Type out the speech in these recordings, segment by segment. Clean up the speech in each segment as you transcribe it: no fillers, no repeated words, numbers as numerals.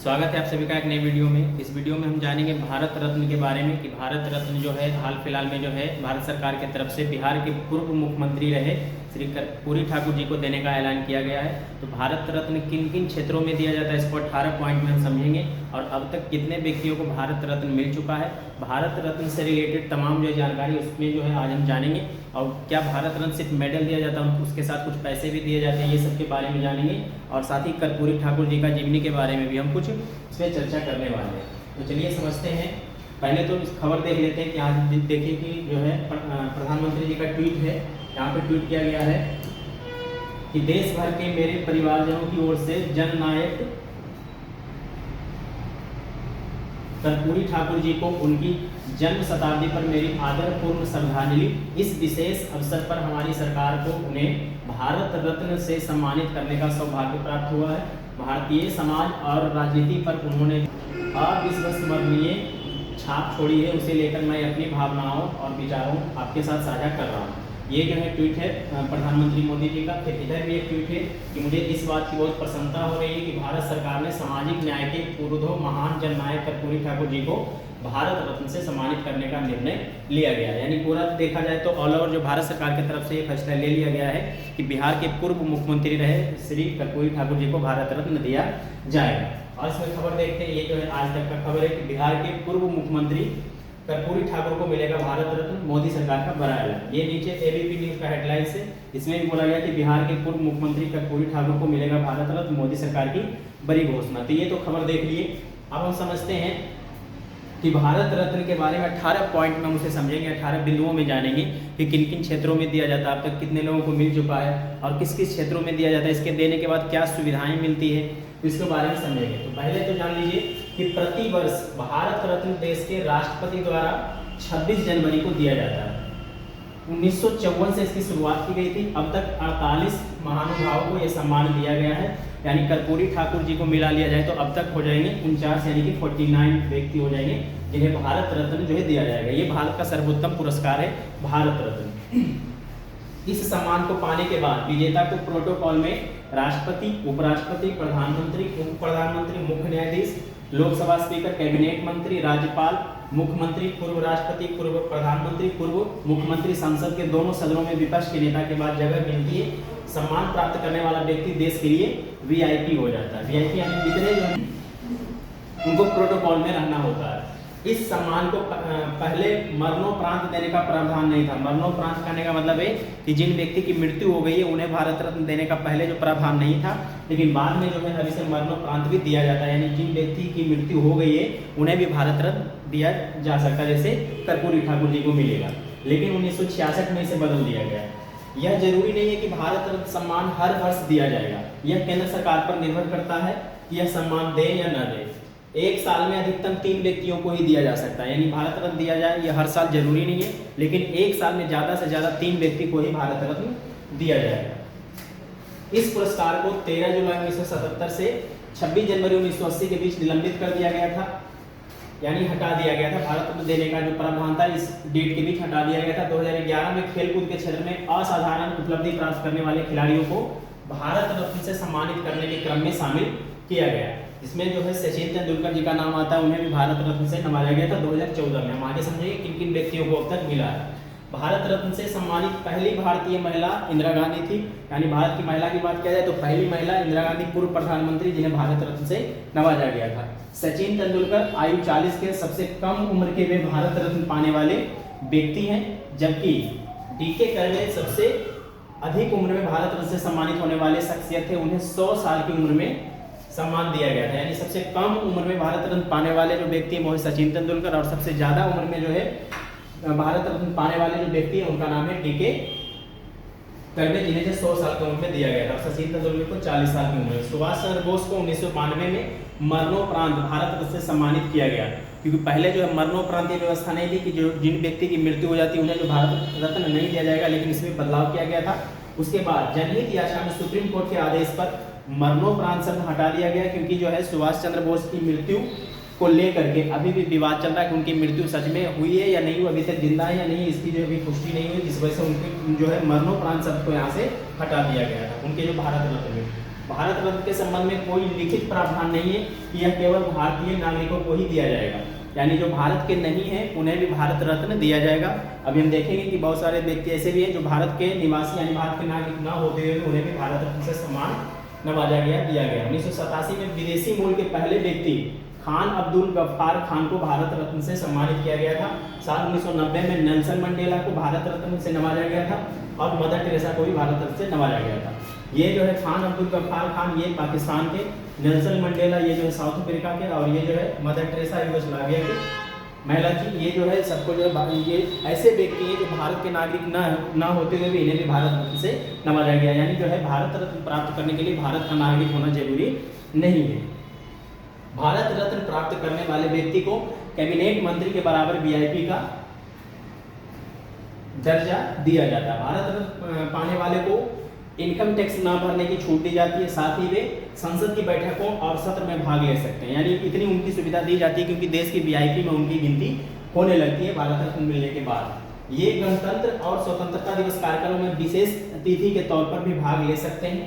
स्वागत है आप सभी का एक नए वीडियो में। इस वीडियो में हम जानेंगे भारत रत्न के बारे में कि भारत रत्न जो है हाल फिलहाल में जो है भारत सरकार की तरफ से बिहार के पूर्व मुख्यमंत्री रहे श्री कर्पूरी ठाकुर जी को देने का ऐलान किया गया है। तो भारत रत्न किन किन क्षेत्रों में दिया जाता है इसको 18 पॉइंट में हम समझेंगे और अब तक कितने व्यक्तियों को भारत रत्न मिल चुका है, भारत रत्न से रिलेटेड तमाम जो जानकारी उसमें जो है आज हम जानेंगे। और क्या भारत रत्न सिर्फ मेडल दिया जाता है, उसके साथ कुछ पैसे भी दिए जाते हैं, ये सब के बारे में जानेंगे। और साथ ही कर्पूरी ठाकुर जी का जीवनी के बारे में भी हम कुछ इस पर चर्चा करने वाले हैं। तो चलिए समझते हैं। पहले तो इस खबर देख लेते हैं कि आज देखिए कि जो है प्रधानमंत्री जी का ट्वीट है। यहाँ पे ट्वीट किया गया है कि देश भर के मेरे परिवारजनों की ओर से जननायक कर्पूरी ठाकुर जी को उनकी जन्म शताब्दी पर मेरी आदरपूर्ण श्रद्धांजलि। इस विशेष अवसर पर हमारी सरकार को उन्हें भारत रत्न से सम्मानित करने का सौभाग्य प्राप्त हुआ है। भारतीय समाज और राजनीति पर उन्होंने अविस्मरणीय छाप छोड़ी है, उसे लेकर मैं अपनी भावनाओं और विचारों आपके साथ साझा कर रहा हूँ। ये जो है ट्वीट है प्रधानमंत्री मोदी जी का। फिर इधर भी एक ट्वीट है कि मुझे इस बात की बहुत प्रसन्नता हो रही है कि भारत सरकार ने सामाजिक न्याय के पुरोधा महान जननायक कर्पूरी ठाकुर जी को भारत रत्न से सम्मानित करने का निर्णय लिया गया है। यानी पूरा देखा जाए तो ऑल ओवर जो भारत सरकार की तरफ से ये फैसला ले लिया गया है कि बिहार के पूर्व मुख्यमंत्री रहे श्री कर्पूरी ठाकुर जी को भारत रत्न दिया जाएगा। और इसमें खबर देखते हैं, ये जो है आज तक का खबर है कि बिहार के पूर्व मुख्यमंत्री कर्पूरी ठाकुर को मिलेगा भारत रत्न, मोदी सरकार का बड़ा ऐलान। ये नीचे एबीपी न्यूज का हेडलाइंस है। इसमें भी बोला गया कि बिहार के पूर्व मुख्यमंत्री कर्पूरी ठाकुर को मिलेगा भारत रत्न, मोदी सरकार की बड़ी घोषणा। तो ये तो खबर देख लिए। अब हम समझते हैं कि भारत रत्न के बारे में 18 पॉइंट में हम उसे समझेंगे, 18 बिंदुओं में जानेंगे कि किन किन क्षेत्रों में दिया जाता है, अब तक कितने लोगों को मिल चुका है और किस किस क्षेत्रों में दिया जाता है, इसके देने के बाद क्या सुविधाएं मिलती है, इसके बारे में समझेंगे। तो पहले तो जान लीजिए कि प्रति वर्ष भारत रत्न देश के राष्ट्रपति द्वारा 26 जनवरी को दिया जाता है। 1954 से इसकी शुरुआत की गई थी। अब तक 48 महानुभावों को यह सम्मान दिया गया है। यानी कर्पूरी ठाकुर जी को मिला लिया जाए तो अब तक हो जाएंगे 49 यानी कि 49 व्यक्ति हो जाएंगे जिन्हें भारत रत्न जो है दिया जाएगा। ये भारत का सर्वोत्तम पुरस्कार है भारत रत्न। इस सम्मान को पाने के बाद विजेता को प्रोटोकॉल में राष्ट्रपति, उपराष्ट्रपति, प्रधानमंत्री, उप प्रधानमंत्री, मुख्य न्यायाधीश, लोकसभा स्पीकर, कैबिनेट मंत्री, राज्यपाल, मुख्यमंत्री, पूर्व राष्ट्रपति, पूर्व प्रधानमंत्री, पूर्व मुख्यमंत्री, संसद के दोनों सदनों में विपक्ष के नेता के बाद जगह मिलती है। सम्मान प्राप्त करने वाला व्यक्ति देश के लिए वीआईपी हो जाता है। वीआईपी यानी जितने जो उनको प्रोटोकॉल में रहना होता है। इस सम्मान को पहले मरणोपरांत देने का प्रावधान नहीं था। मरणोपरांत कहने का मतलब है कि जिन व्यक्ति की मृत्यु हो गई है उन्हें भारत रत्न देने का पहले जो प्रावधान नहीं था, लेकिन बाद में जो है अभी से मरणोपरांत भी दिया जाता है। यानी जिन व्यक्ति की मृत्यु हो गई है उन्हें भी भारत रत्न दिया जा सकता है, जैसे कर्पूरी ठाकुर जी को मिलेगा। लेकिन 1966 में इसे बदल दिया गया। यह जरूरी नहीं है कि भारत रत्न सम्मान हर वर्ष दिया जाएगा। यह केंद्र सरकार पर निर्भर करता है कि यह सम्मान दे या न दे। एक साल में अधिकतम 3 व्यक्तियों को ही दिया जा सकता है। यानी भारत रत्न दिया जाए यह हर साल जरूरी नहीं है, लेकिन एक साल में ज़्यादा से ज़्यादा 3 व्यक्ति को ही भारत रत्न दिया जाएगा। इस पुरस्कार को 13 जुलाई 1977 से 26 जनवरी 1980 के बीच निलंबित कर दिया गया था, यानी हटा दिया गया था। भारत रत्न देने का जो प्रावधान था इस डेट के बीच हटा दिया गया था। 2011 में खेलकूद के क्षेत्र में असाधारण उपलब्धि प्राप्त करने वाले खिलाड़ियों को भारत रत्न से सम्मानित करने के क्रम में शामिल किया गया, जिसमें जो है सचिन तेंदुलकर जी का नाम आता है। उन्हें भी भारत रत्न से नवाजा गया था 2014 में। हम आगे समझेंगे किन किन व्यक्तियों को अब तक मिला है। भारत रत्न से सम्मानित पहली भारतीय महिला इंदिरा गांधी थी। यानी भारत की महिला की बात किया जाए तो पहली महिला इंदिरा गांधी, पूर्व प्रधानमंत्री, जिन्हें भारत रत्न से नवाजा गया था। सचिन तेंदुलकर आयु 40 के सबसे कम उम्र के वे भारत रत्न पाने वाले व्यक्ति हैं, जबकि डीके कर्वे सबसे अधिक उम्र में भारत रत्न से सम्मानित होने वाले शख्सियत थे। उन्हें 100 साल की उम्र में सम्मान दिया गया था। यानी सबसे कम उम्र में भारत रत्न पाने वाले जो व्यक्ति हैं वो है सचिन तेंदुलकर, और सबसे ज्यादा उम्र में जो है भारत रत्न पाने वाले जो व्यक्ति हैं उनका नाम है डीके कर्वे, जिन्हें 100 साल की उम्र में दिया गया था। और सचिन तेंदुलकर को 40 साल की उम्र में। सुभाष चंद्र बोस को 1992 में मरणोपरांत भारत रत्न से सम्मानित किया गया, क्योंकि पहले जो है मरणोपरांत व्यवस्था नहीं थी कि जो जिन व्यक्ति की मृत्यु हो जाती है उन्हें जो भारत रत्न नहीं दिया जाएगा, लेकिन इसमें बदलाव किया गया था। उसके बाद जनहित याचिका में सुप्रीम कोर्ट के आदेश पर मरणोपरांत शब्द हटा दिया गया, क्योंकि जो है सुभाष चंद्र बोस की मृत्यु को लेकर के अभी भी विवाद चल रहा है कि उनकी मृत्यु सच में हुई है या नहीं हुई, अभी तक जिंदा है या नहीं, इसकी जो अभी पुष्टि नहीं हुई, जिस वजह से उनके जो है मरणोपरांत शब्द को यहाँ से हटा दिया गया था उनके जो भारत रत्न में। भारत रत्न के संबंध में कोई लिखित प्रावधान नहीं है कि यह केवल भारतीय नागरिकों को ही दिया जाएगा, यानी जो भारत के नहीं है उन्हें भी भारत रत्न दिया जाएगा। अभी हम देखेंगे कि बहुत सारे व्यक्ति ऐसे भी हैं जो भारत के निवासी यानी भारत के नागरिक न होते हुए उन्हें भी भारत रत्न से सम्मान नवाजा गया दिया गया। 1987 में विदेशी मूल के पहले व्यक्ति खान अब्दुल गफ्फार खान को भारत रत्न से सम्मानित किया गया था। साल 1990 में नेल्सन मंडेला को भारत रत्न से नवाजा गया था और मदर टेरेसा को भी भारत रत्न से नवाजा गया था। ये जो है खान अब्दुल गफ्फार खान ये पाकिस्तान के, नेल्सन मंडेला ये जो है साउथ अफ्रीका के, और ये जो है मदर टेरेसा यूगोस्लाविया की महिला थी। ये जो है सबको जो है ये ऐसे व्यक्ति हैं जो भारत के नागरिक ना होते हुए भी इन्हें भी भारत रत्न से नवाजा गया, यानी जो है भारत रत्न प्राप्त करने के लिए भारत का नागरिक होना जरूरी नहीं है। भारत रत्न प्राप्त करने वाले व्यक्ति को कैबिनेट मंत्री के बराबर वीआईपी का दर्जा दिया जाता है। भारत रत्न पाने वाले को इनकम टैक्स ना भरने की छूट दी जाती है, साथ ही वे संसद की बैठकों और सत्र में भाग ले सकते हैं, यानी इतनी उनकी सुविधा दी जाती है क्योंकि देश की वीआईपी में उनकी गिनती होने लगती है भारत रत्न मिलने के बाद। ये गणतंत्र और स्वतंत्रता दिवस कार्यक्रमों में विशेष अतिथि के तौर पर भी भाग ले सकते हैं।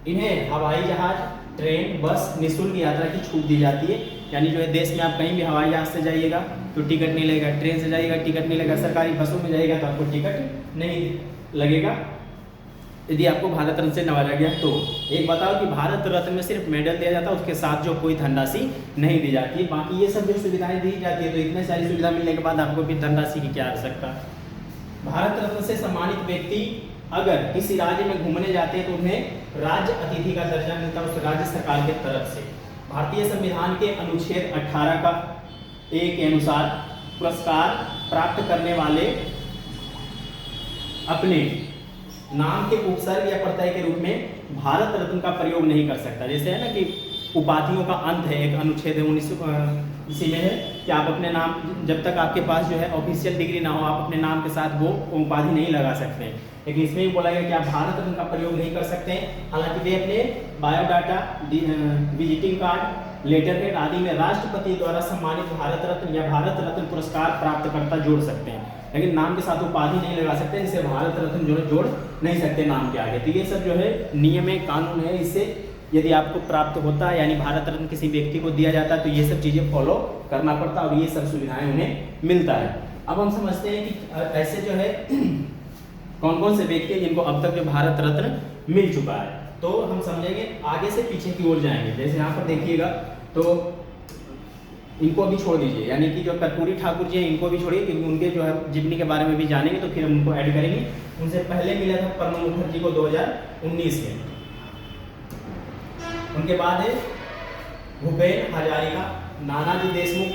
इन्हें हवाई जहाज, ट्रेन, बस निःशुल्क यात्रा की छूट दी जाती है, यानी जो है देश में आप कहीं भी हवाई जहाज से जाइएगा तो टिकट नहीं लगेगा, ट्रेन से जाइएगा टिकट नहीं लगेगा, सरकारी बसों में जाइएगा तो आपको टिकट नहीं लगेगा यदि आपको भारत रत्न से नवाजा गया तो। एक बताओ कि भारत रत्न में सिर्फ मेडल दिया जाता है, उसके साथ जो कोई धनराशि नहीं दी जाती है। बाकी ये सब जो सुविधाएं दी जाती है तो इतने सारी सुविधा मिलने के बाद आपको भी धनराशि की क्या आवश्यकता। भारत रत्न से सम्मानित व्यक्ति अगर किसी राज्य में घूमने जाते हैं तो उन्हें राज्य अतिथि का दर्जा मिलता है उस राज्य सरकार की तरफ से। भारतीय संविधान के अनुच्छेद 18 का ए के अनुसार पुरस्कार प्राप्त करने वाले अपने नाम के उपसर्ग या प्रत्यय के रूप में भारत रत्न का प्रयोग नहीं कर सकता। जैसे है ना कि उपाधियों का अंत है, एक अनुच्छेद 19 इसी में है कि आप अपने नाम, जब तक आपके पास जो है ऑफिशियल डिग्री ना हो आप अपने नाम के साथ वो उपाधि नहीं लगा सकते हैं। लेकिन इसमें भी बोला गया कि आप भारत रत्न का प्रयोग नहीं कर सकते हैं। हालांकि वे अपने biodata, visiting card, letter head आदि में राष्ट्रपति द्वारा सम्मानित भारत रत्न या भारत रत्न पुरस्कार प्राप्तकर्ता जोड़ सकते हैं, लेकिन नाम के साथ उपाधि नहीं लगा सकते, जिसे भारत रत्न जो है जोड़ नहीं सकते नाम के आगे। तो ये सब जो है नियम है, कानून है, इससे यदि आपको प्राप्त होता है यानी भारत रत्न किसी व्यक्ति को दिया जाता है तो ये सब चीज़ें फॉलो करना पड़ता है और ये सब सुविधाएं उन्हें मिलता है। अब हम समझते हैं कि ऐसे जो है कौन कौन से व्यक्ति हैं जिनको अब तक जो भारत रत्न मिल चुका है। तो हम समझेंगे, आगे से पीछे की ओर जाएंगे। जैसे यहाँ पर देखिएगा तो इनको अभी छोड़ दीजिए, यानी कि जो कर्पूरी ठाकुर जी हैं इनको भी छोड़िए क्योंकि उनके जो है जीवनी के बारे में भी जानेंगे तो फिर हम उनको ऐड करेंगे। उनसे पहले मिला था प्रणब मुखर्जी को 2019 में। उनके बाद है भूपेन हजारिका, नानाजी देशमुख,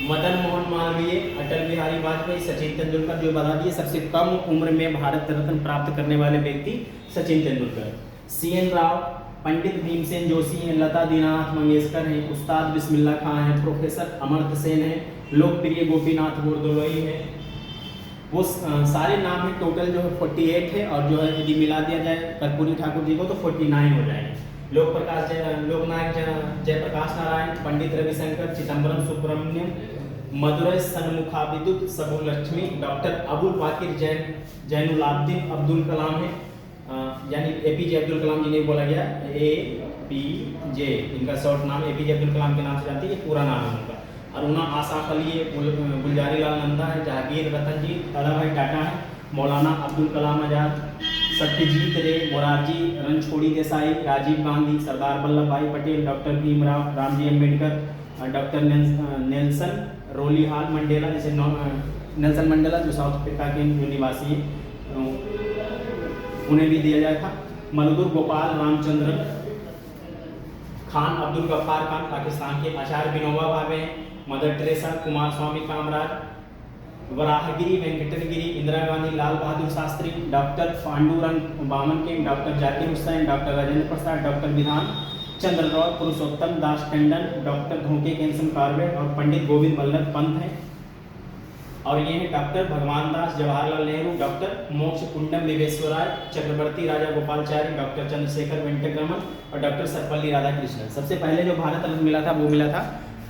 मदन मोहन मालवीय, अटल बिहारी वाजपेयी, सचिन तेंदुलकर। जो बता दिए सबसे कम उम्र में भारत रत्न प्राप्त करने वाले व्यक्ति सचिन तेंदुलकर। CN राव, पंडित भीमसेन जोशी हैं, लता दीनानाथ मंगेशकर हैं, उस्ताद बिस्मिल्लाह खां हैं, प्रोफेसर अमर्त्य सेन हैं, लोकप्रिय गोपीनाथ बोरदोलोई हैं। वो सारे नाम है, टोटल जो है 48 है और जो है यदि मिला दिया जाए कर्पूरी ठाकुर जी को तो 49 हो जाएंगे। लोकनायक जयप्रकाश नारायण, पंडित रविशंकर, चिदम्बरम सुब्रमण्यम, मदुरै सन्मुखा विद्युत सबुलक्ष्मी, डॉक्टर अबुल बाकिर जैनुलाब्दीन अब्दुल कलाम है, यानी APJ अब्दुल कलाम जी ने बोला गया APJ, इनका शॉर्ट नाम APJ अब्दुल कलाम के नाम से जानते हैं, ये पूरा नाम है उनका। अरुणा आसाफ अली, गुलजारी लाल नंदा है, जहांगीर रतन जी, दादा भाई टाटा है, मौलाना अब्दुल कलाम आजाद, सत्यजीत रे, Morarji रणछोड़ी Desai, Rajiv Gandhi, Sardar Vallabhbhai Patel, doctor Bhimrao Ramji Ambedkar, doctor Nelson Rolihlahla Mandela, जैसे नेल्सन मंडेला जो साउथ अफ्रीका के निवासी हैं उन्हें भी दिया जाता। मलगुर गोपाल रामचंद्रन, खान अब्दुल गफ्फार खान पाकिस्तान के, आचार्य विनोबा भावे, मदर टेरेसा, कुमार स्वामी कामराज, वराहगिरी वेंकटगिरी, इंदिरा गांधी, लाल बहादुर शास्त्री, डॉक्टर पांडुरंग बामन के, doctor Zakir Hussain, doctor Rajendra Prasad, doctor Bidhan Chandra Roy, पुरुषोत्तम दास टंडन, डॉक्टर धोखे केंसम कार्वे और पंडित गोविंद वल्लभ पंत हैं। और ये हैं डॉक्टर भगवान दास, जवाहरलाल नेहरू, डॉक्टर मोक्ष कुंडम विवेश्वराय, चक्रवर्ती राजा गोपालचारी, डॉक्टर चंद्रशेखर वेंकटरमन और डॉक्टर सर्वपल्ली राधाकृष्णन। सबसे पहले जो भारत रत्न मिला था वो मिला था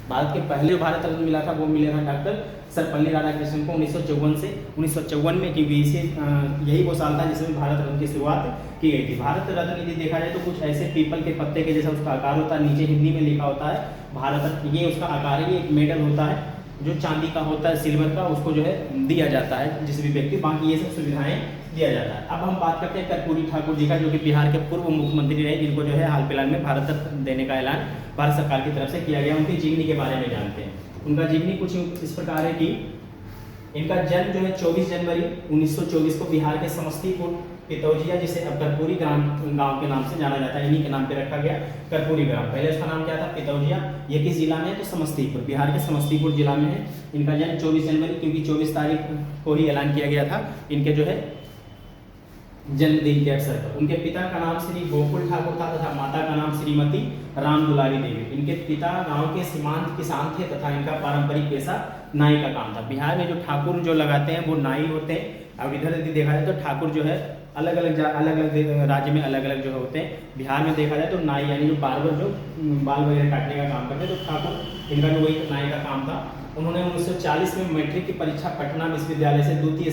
भारत के पहले जो भारत रत्न मिला था वो मिला था डॉक्टर सर्वपल्ली राधाकृष्णन को 1954 से 1954 में, क्योंकि इसे यही वो साल था जिसमें भारत रत्न की शुरुआत की गई थी। भारत रत्न यदि देखा जाए तो कुछ ऐसे पीपल के पत्ते के जैसा उसका आकार होता है, नीचे हिंदी में लिखा होता है भारत रत्न, ये उसका आकार है। ये एक मेडल होता है जो चांदी का होता है, सिल्वर का, उसको जो है दिया जाता है जिस भी व्यक्ति, बाकी ये सब सुविधाएं दिया जाता है। अब हम बात करते हैं कर्पूरी ठाकुर जी का, जो कि बिहार के पूर्व मुख्यमंत्री रहे, जिनको जो है हाल फिलहाल में भारत रत्न देने का ऐलान भारत सरकार की तरफ से किया गया। उनकी जीवनी के बारे में जानते हैं। उनका जीवनी कुछ इस प्रकार है कि इनका जन्म जो है 24 जनवरी 1924 को बिहार के समस्तीपुर पितौजिया, जिसे अब कर्पूरी गांव के नाम से जाना जाता है, इन्हीं के नाम पे रखा गया कर्पूरी ग्राम। पहले उसका नाम क्या था? पितौजिया। ये किस जिला में है? तो समस्तीपुर, बिहार के समस्तीपुर जिला में है। इनका जन्म 24 जनवरी, क्योंकि 24 तारीख को ही ऐलान किया गया था इनके जो है जन्मदिन के अवसर पर। उनके पिता का नाम श्री गोकुल ठाकुर था तथा माता का नाम श्रीमती राम दुलारी देवी। इनके पिता गांव के सीमांत किसान थे तथा इनका पारंपरिक पेशा नाई का काम था। बिहार में जो ठाकुर जो लगाते हैं वो नाई होते हैं। अब इधर यदि देखा जाए तो ठाकुर जो है अलग अलग राज्य में अलग अलग जो होते हैं। बिहार में देखा जाए तो नाई यानी जो बार्बर जो बाल वगैरह काटने का काम करते हैं, तो ठाकुर इनका जो वही नाई का काम था। उन्होंने 1940 में मैट्रिक की परीक्षा पटना विश्वविद्यालय से द्वितीय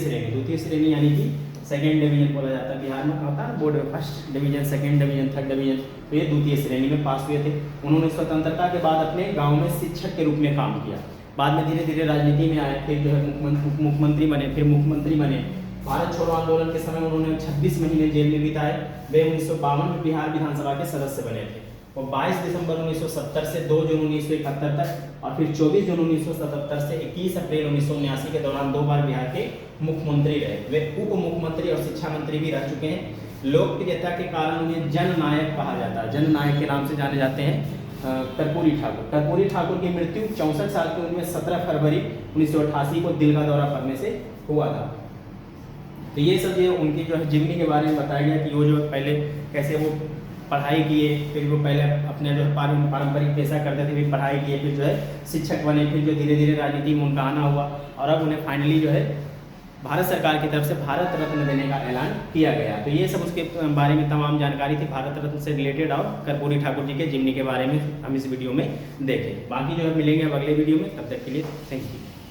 श्रेणी यानी कि सेकेंड डिवीजन बोला जाता है, बिहार में होता है बोर्ड में first division, second division, third division, तो ये द्वितीय श्रेणी में पास हुए थे। उन्होंने स्वतंत्रता के बाद अपने गांव में शिक्षक के रूप में काम किया। बाद में धीरे धीरे राजनीति में आए, फिर जो है मुख्यमंत्री बने, फिर मुख्यमंत्री बने। भारत छोड़ो आंदोलन के समय उन्होंने 26 महीने जेल में बिताए। वे 1952 में बिहार विधानसभा के सदस्य बने थे। वो 22 दिसंबर 1970 से 2 जून 1971 तक और फिर 24 जून 1977 से 21 अप्रैल 1979 के दौरान 2 बार बिहार के मुख्यमंत्री रहे। वे उप मुख्यमंत्री और शिक्षा मंत्री भी रह चुके हैं। लोकप्रियता के कारण उन्हें जननायक कहा जाता है, जननायक के नाम से जाने जाते हैं कर्पूरी ठाकुर। कर्पूरी ठाकुर की मृत्यु 64 साल की उम्र में 17 फरवरी 1988 को दिल का दौरा पड़ने से हुआ था। तो ये सब जो उनकी जो है जीवनी के बारे में बताया गया कि वो जो पहले कैसे वो पढ़ाई किए, फिर वो पहले अपने जो पारंपरिक पेशा करते थे, फिर पढ़ाई किए, फिर जो है शिक्षक बने, फिर जो धीरे धीरे राजनीति में उनका आना हुआ और अब उन्हें फाइनली जो है भारत सरकार की तरफ से भारत रत्न देने का ऐलान किया गया। तो ये सब उसके बारे में तमाम जानकारी थी भारत रत्न से रिलेटेड और कर्पूरी ठाकुर जी के जीवनी के बारे में हम इस वीडियो में देखें। बाकी जो है मिलेंगे अब अगले वीडियो में, तब तक के लिए थैंक यू।